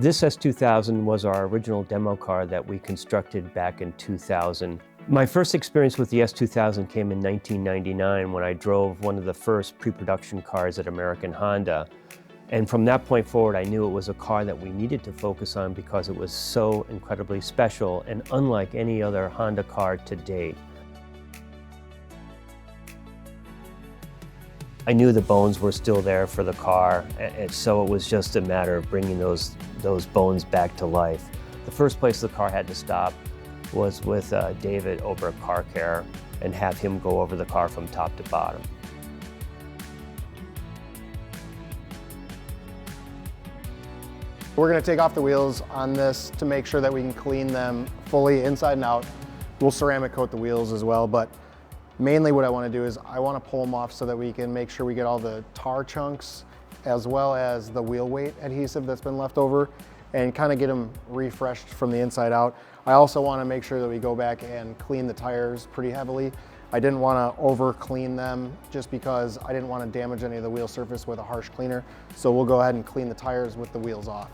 This S2000 was our original demo car that we constructed back in 2000. My first experience with the S2000 came in 1999 when I drove one of the first pre-production cars at American Honda. And from that point forward, I knew it was a car that we needed to focus on because it was so incredibly special and unlike any other Honda car to date. I knew the bones were still there for the car, and so it was just a matter of bringing those bones back to life. The first place the car had to stop was with David over at Car Care and have him go over the car from top to bottom. We're going to take off the wheels on this to make sure that we can clean them fully inside and out. We'll ceramic coat the wheels as well, but mainly what I want to do is I want to pull them off so that we can make sure we get all the tar chunks as well as the wheel weight adhesive that's been left over and kind of get them refreshed from the inside out. I also want to make sure that we go back and clean the tires pretty heavily. I didn't want to over clean them just because I didn't want to damage any of the wheel surface with a harsh cleaner. So we'll go ahead and clean the tires with the wheels off.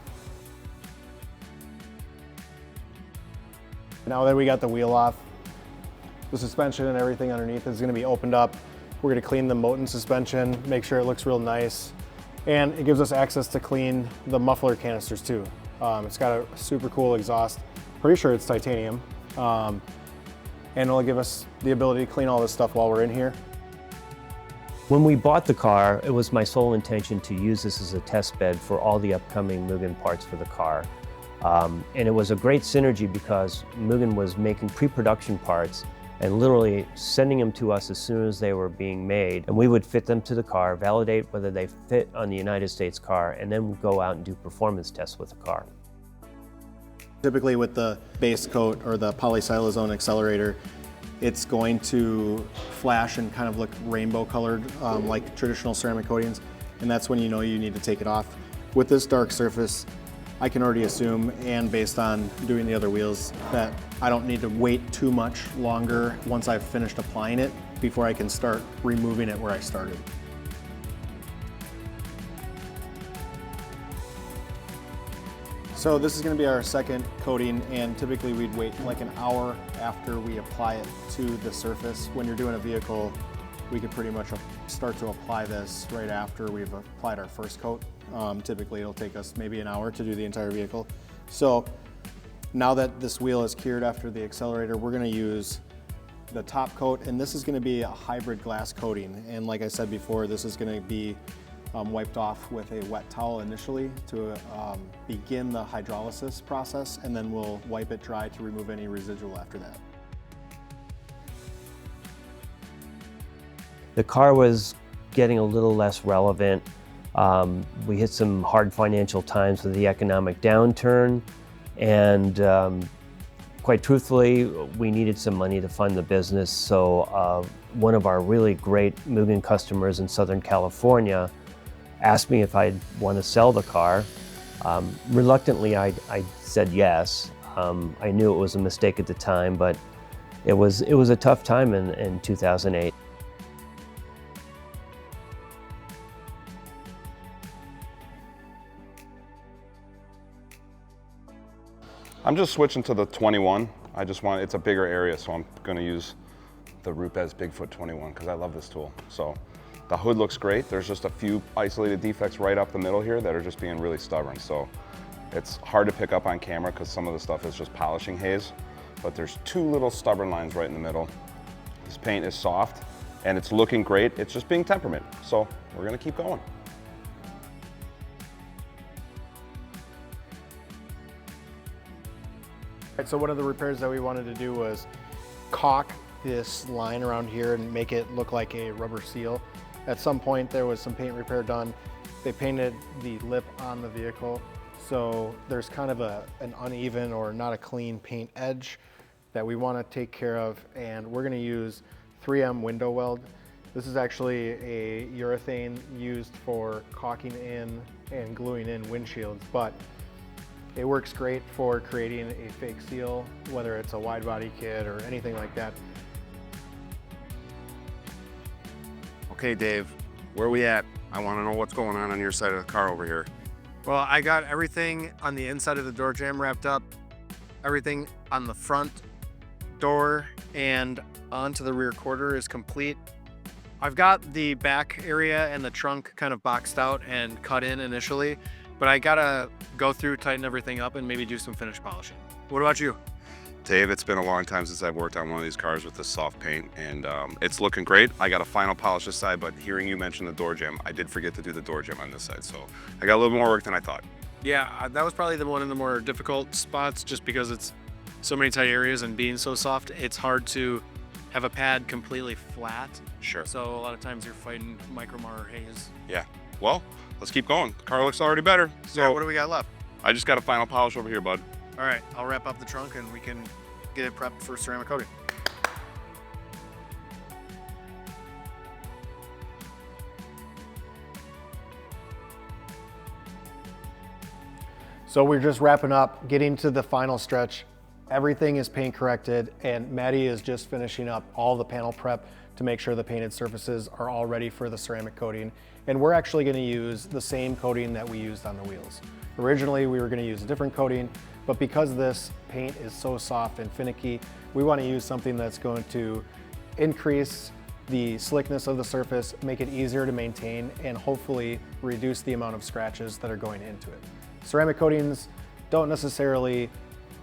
Now that we got the wheel off, the suspension and everything underneath is going to be opened up. We're going to clean the Moten suspension, make sure it looks real nice. And it gives us access to clean the muffler canisters too. It's got a super cool exhaust. Pretty sure it's titanium. And it'll give us the ability to clean all this stuff while we're in here. When we bought the car, it was my sole intention to use this as a test bed for all the upcoming Mugen parts for the car. And it was a great synergy because Mugen was making pre-production parts and literally sending them to us as soon as they were being made. And we would fit them to the car, validate whether they fit on the United States car, and then we'd go out and do performance tests with the car. Typically with the base coat or the polysilazone accelerator, it's going to flash and kind of look rainbow colored like traditional ceramic coatings, and that's when you know you need to take it off. With this dark surface, I can already assume, and based on doing the other wheels, that I don't need to wait too much longer once I've finished applying it before I can start removing it where I started. So this is going to be our second coating, and typically we'd wait like an hour after we apply it to the surface. When you're doing a vehicle, we could pretty much start to apply this right after we've applied our first coat. Typically it'll take us maybe an hour to do the entire vehicle. So now that this wheel is cured after the accelerator, we're going to use the top coat, and this is going to be a hybrid glass coating. And like I said before, this is going to be wiped off with a wet towel initially to begin the hydrolysis process, and then we'll wipe it dry to remove any residual after that. The car was getting a little less relevant. We hit some hard financial times with the economic downturn, and quite truthfully, we needed some money to fund the business. So one of our really great Mugen customers in Southern California asked me if I'd want to sell the car. Reluctantly, I said yes. I knew it was a mistake at the time, but it was a tough time in 2008. I'm just switching to the 21. It's a bigger area, so I'm gonna use the Rupes Bigfoot 21 because I love this tool. So the hood looks great. There's just a few isolated defects right up the middle here that are just being really stubborn. So it's hard to pick up on camera because some of the stuff is just polishing haze, but there's two little stubborn lines right in the middle. This paint is soft and it's looking great. It's just being temperament. So we're gonna keep going. So one of the repairs that we wanted to do was caulk this line around here and make it look like a rubber seal. At some point there was some paint repair done. They painted the lip on the vehicle, so there's kind of an uneven or not a clean paint edge that we want to take care of, and we're going to use 3M window weld. This is actually a urethane used for caulking in and gluing in windshields, but it works great for creating a fake seal, whether it's a wide body kit or anything like that. Okay, Dave, where are we at? I want to know what's going on your side of the car over here. Well, I got everything on the inside of the door jamb wrapped up, everything on the front door and onto the rear quarter is complete. I've got the back area and the trunk kind of boxed out and cut in initially, but I gotta go through, tighten everything up, and maybe do some finish polishing. What about you? Dave, it's been a long time since I've worked on one of these cars with this soft paint, and it's looking great. I got a final polish this side, but hearing you mention the door jamb, I did forget to do the door jamb on this side, so I got a little more work than I thought. Yeah, that was probably one of the more difficult spots just because it's so many tight areas and being so soft, it's hard to have a pad completely flat. Sure. So a lot of times you're fighting micromar or haze. Yeah. Well, let's keep going. The car looks already better. So Yeah, what do we got left? I just got a final polish over here, bud. All right, I'll wrap up the trunk and we can get it prepped for ceramic coating. So we're just wrapping up, getting to the final stretch. Everything is paint corrected and Maddie is just finishing up all the panel prep to make sure the painted surfaces are all ready for the ceramic coating. And we're actually gonna use the same coating that we used on the wheels. Originally, we were gonna use a different coating, but because this paint is so soft and finicky, we wanna use something that's going to increase the slickness of the surface, make it easier to maintain, and hopefully reduce the amount of scratches that are going into it. Ceramic coatings don't necessarily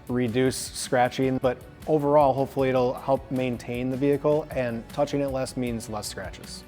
reduce scratching, but overall, hopefully it'll help maintain the vehicle, and touching it less means less scratches.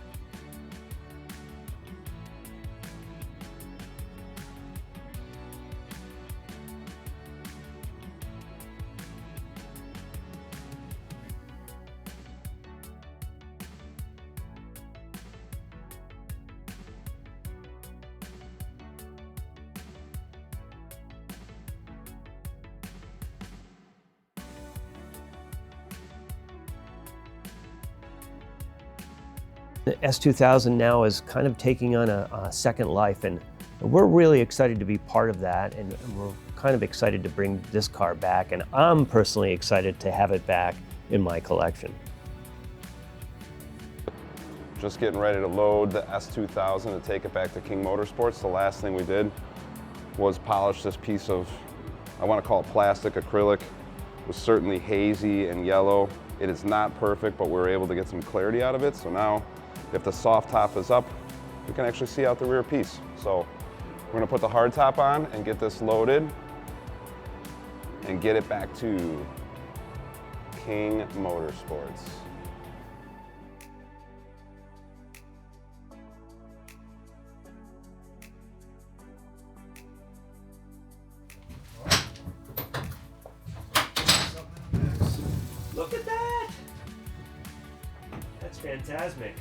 The S2000 now is kind of taking on a second life, and we're really excited to be part of that, and we're kind of excited to bring this car back, and I'm personally excited to have it back in my collection. Just getting ready to load the S2000 to take it back to King Motorsports. The last thing we did was polish this piece of, I want to call it plastic acrylic. It was certainly hazy and yellow. It is not perfect, but we were able to get some clarity out of it. So now, if the soft top is up, we can actually see out the rear piece. So we're gonna put the hard top on and get this loaded and get it back to King Motorsports. Look at that! That's fantastic.